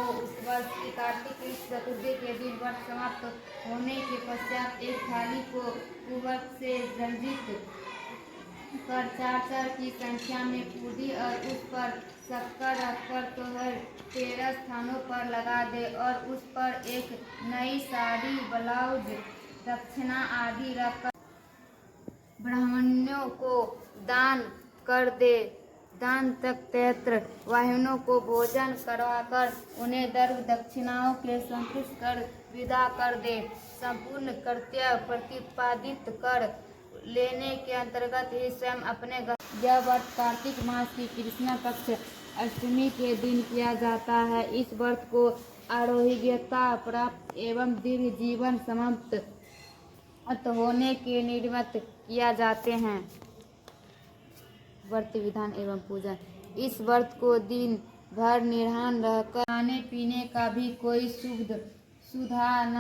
उस वर्ष की कार्तिक कृष्ण चतुर्थी के दिन व्रत समाप्त होने के पश्चात एक थाली को कुहक से रंजित कर 4 की संख्या में पूरी और उस पर शक्कर रखकर तोहर 13 स्थानों पर लगा दे और उस पर एक नई साड़ी, ब्लाउज, दक्षिणा आदि रखकर ब्राह्मणों को दान कर दे। दान तक तैत्र वाहिनों को भोजन करवाकर उन्हें द्रव्य दक्षिणाओं के संतुष्ट कर विदा कर दे। संपूर्ण कर्तव्य प्रतिपादित कर लेने के अंतर्गत ही स्वयं अपने यह व्रत कार्तिक मास की कृष्ण पक्ष अष्टमी के दिन किया जाता है। इस व्रत को आरोग्यता प्राप्त एवं दीर्घ जीवन समाप्त होने के निमित्त किया जाते हैं। व्रत विधान एवं पूजन। इस व्रत को दिन भर निराहार रहकर खाने पीने का भी कोई सुधा न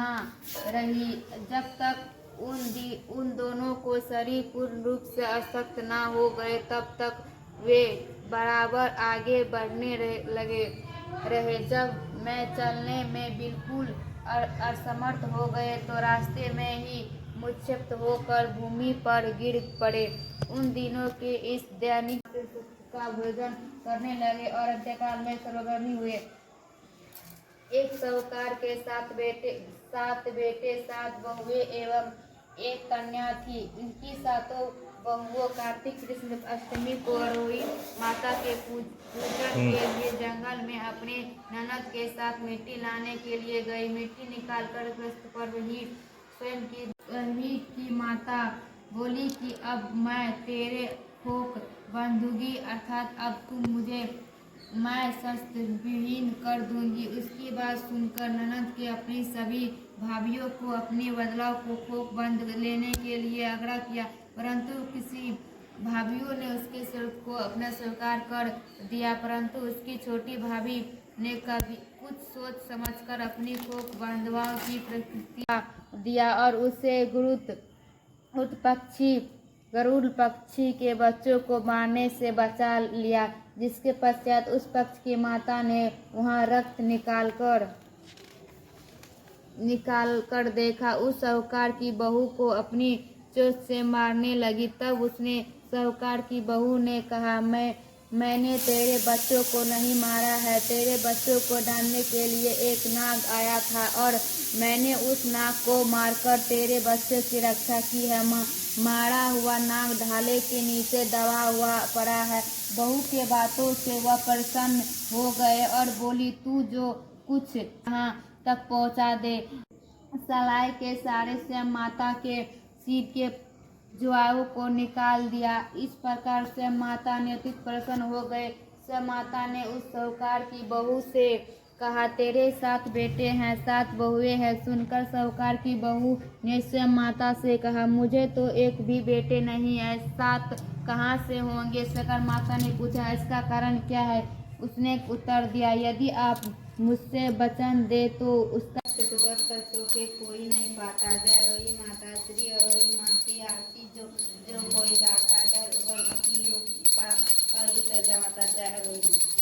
रही जब तक उन दोनों को शरीर पूर्ण रूप से अशक्त न हो गए तब तक वे बराबर आगे बढ़ने रहे। जब मैं चलने में बिल्कुल असमर्थ हो गए तो रास्ते में ही मूर्छित होकर भूमि पर गिर पड़े। उन दिनों के इस दैनिक का भोजन करने लगे और अंत्यकाल में सर्वगामी हुए। एक साहूकार के 7 बेटे 7 बहुएं एवं एक कन्या थी। इनकी 7 बहुओं कार्तिक कृष्ण अष्टमी को रोहिणी माता के पूजन के लिए जंगल में अपने ननद के साथ मिट्टी लाने के लिए गई। मिट्टी निकालकर ग्रस्त पर ही स्वयं की माता बोली कि अब मैं तेरे खोक बांधूंगी, अर्थात अब तुम मुझे मैं शस्त्र विहीन कर दूंगी। उसकी बात सुनकर ननद के अपनी सभी भाभियों को अपने बदलाव को खोक बांध लेने के लिए आग्रह किया, परंतु किसी भाभियों ने उसके शर्त को अपना स्वीकार कर दिया। परंतु उसकी छोटी भाभी ने कभी कुछ सोच समझकर अपनी खोक बांधवाओं की प्रतिक्रिया दिया और उसे गरुड़ पक्षी के बच्चों को मारने से बचा लिया। जिसके पश्चात उस पक्ष की माता ने वहां रक्त निकाल कर देखा। उस साहूकार की बहू को अपनी चोट से मारने लगी। तब उसने साहूकार की बहू ने कहा, मैंने तेरे बच्चों को नहीं मारा है। तेरे बच्चों को डालने के लिए एक नाग आया था और मैंने उस नाग को मारकर तेरे बच्चों की रक्षा की है। मारा हुआ नाग ढाले के नीचे दबा हुआ पड़ा है। बहू के बातों से वह प्रसन्न हो गए और बोली, तू जो कुछ यहाँ तक पहुँचा दे। सलाई के सारे से माता के सिर के जुआओं को निकाल दिया। इस प्रकार से माता ने अति प्रसन्न हो गए। स्वयं माता ने उस साहूकार की बहू से कहा, तेरे 7 बेटे हैं, 7 बहुएं हैं। सुनकर साहूकार की बहू ने स्वयं माता से कहा, मुझे तो एक भी बेटे नहीं है, 7 कहाँ से होंगे? सकल माता ने पूछा, इसका कारण क्या है? उसने उत्तर दिया, यदि आप मुझसे वचन दे तो उसका के कोई नहीं पाता। जय रोई माता श्री रोई माँ की आरती जो कोई गाता, डर उबल की लोग पा और उतर जाता। जय रोई माँ।